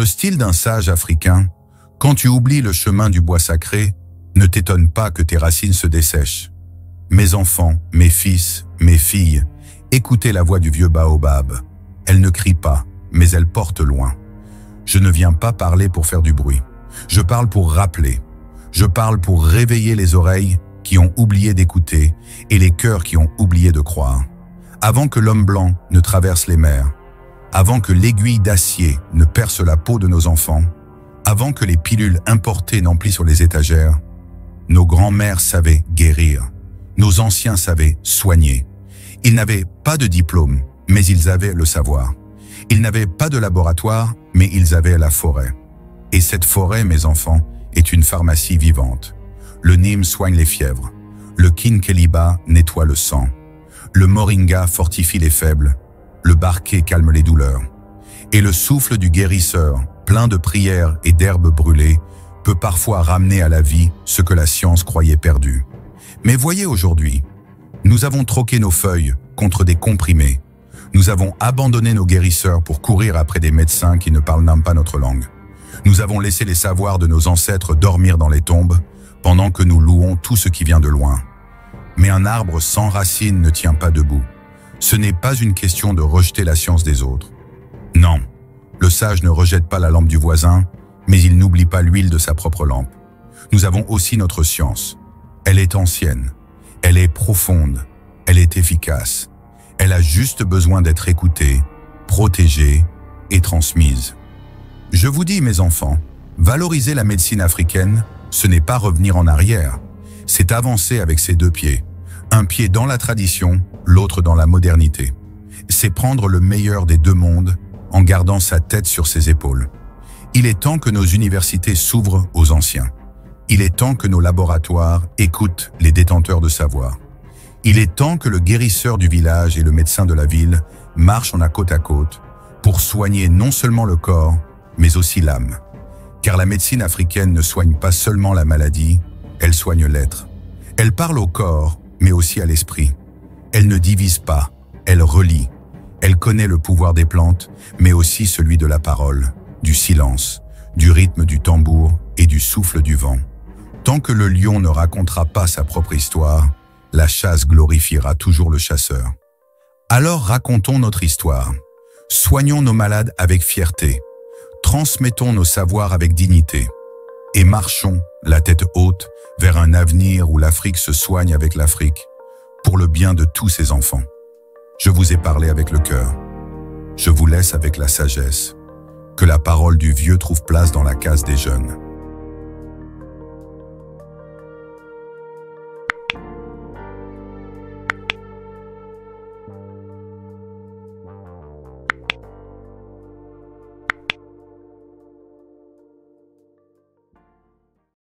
le style d'un sage africain, quand tu oublies le chemin du bois sacré, ne t'étonne pas que tes racines se dessèchent. Mes enfants, mes fils, mes filles, écoutez la voix du vieux baobab. Elle ne crie pas, mais elle porte loin. Je ne viens pas parler pour faire du bruit. Je parle pour rappeler. Je parle pour réveiller les oreilles qui ont oublié d'écouter et les cœurs qui ont oublié de croire. Avant que l'homme blanc ne traverse les mers, avant que l'aiguille d'acier ne perce la peau de nos enfants, avant que les pilules importées n'emplissent sur les étagères, nos grands-mères savaient guérir, nos anciens savaient soigner. Ils n'avaient pas de diplôme, mais ils avaient le savoir. Ils n'avaient pas de laboratoire, mais ils avaient la forêt. Et cette forêt, mes enfants, est une pharmacie vivante. Le Nîmes soigne les fièvres, le Kinkeliba nettoie le sang, le Moringa fortifie les faibles, le Barquet calme les douleurs. Et le souffle du guérisseur, plein de prières et d'herbes brûlées, peut parfois ramener à la vie ce que la science croyait perdu. Mais voyez aujourd'hui, nous avons troqué nos feuilles contre des comprimés. Nous avons abandonné nos guérisseurs pour courir après des médecins qui ne parlent même pas notre langue. Nous avons laissé les savoirs de nos ancêtres dormir dans les tombes, pendant que nous louons tout ce qui vient de loin. Mais un arbre sans racines ne tient pas debout. Ce n'est pas une question de rejeter la science des autres. Non, le sage ne rejette pas la lampe du voisin, mais il n'oublie pas l'huile de sa propre lampe. Nous avons aussi notre science. Elle est ancienne, elle est profonde, elle est efficace. Elle a juste besoin d'être écoutée, protégée et transmise. Je vous dis, mes enfants, valoriser la médecine africaine, ce n'est pas revenir en arrière, c'est avancer avec ses deux pieds. Un pied dans la tradition, l'autre dans la modernité. C'est prendre le meilleur des deux mondes en gardant sa tête sur ses épaules. Il est temps que nos universités s'ouvrent aux anciens. Il est temps que nos laboratoires écoutent les détenteurs de savoir. Il est temps que le guérisseur du village et le médecin de la ville marchent en côte à côte pour soigner non seulement le corps, mais aussi l'âme. Car la médecine africaine ne soigne pas seulement la maladie, elle soigne l'être. Elle parle au corps, mais aussi à l'esprit. Elle ne divise pas, elle relie. Elle connaît le pouvoir des plantes, mais aussi celui de la parole, du silence, du rythme du tambour et du souffle du vent. Tant que le lion ne racontera pas sa propre histoire, la chasse glorifiera toujours le chasseur. Alors racontons notre histoire. Soignons nos malades avec fierté. Transmettons nos savoirs avec dignité. Et marchons, la tête haute, vers un avenir où l'Afrique se soigne avec l'Afrique, pour le bien de tous ses enfants. Je vous ai parlé avec le cœur. Je vous laisse avec la sagesse. Que la parole du vieux trouve place dans la case des jeunes.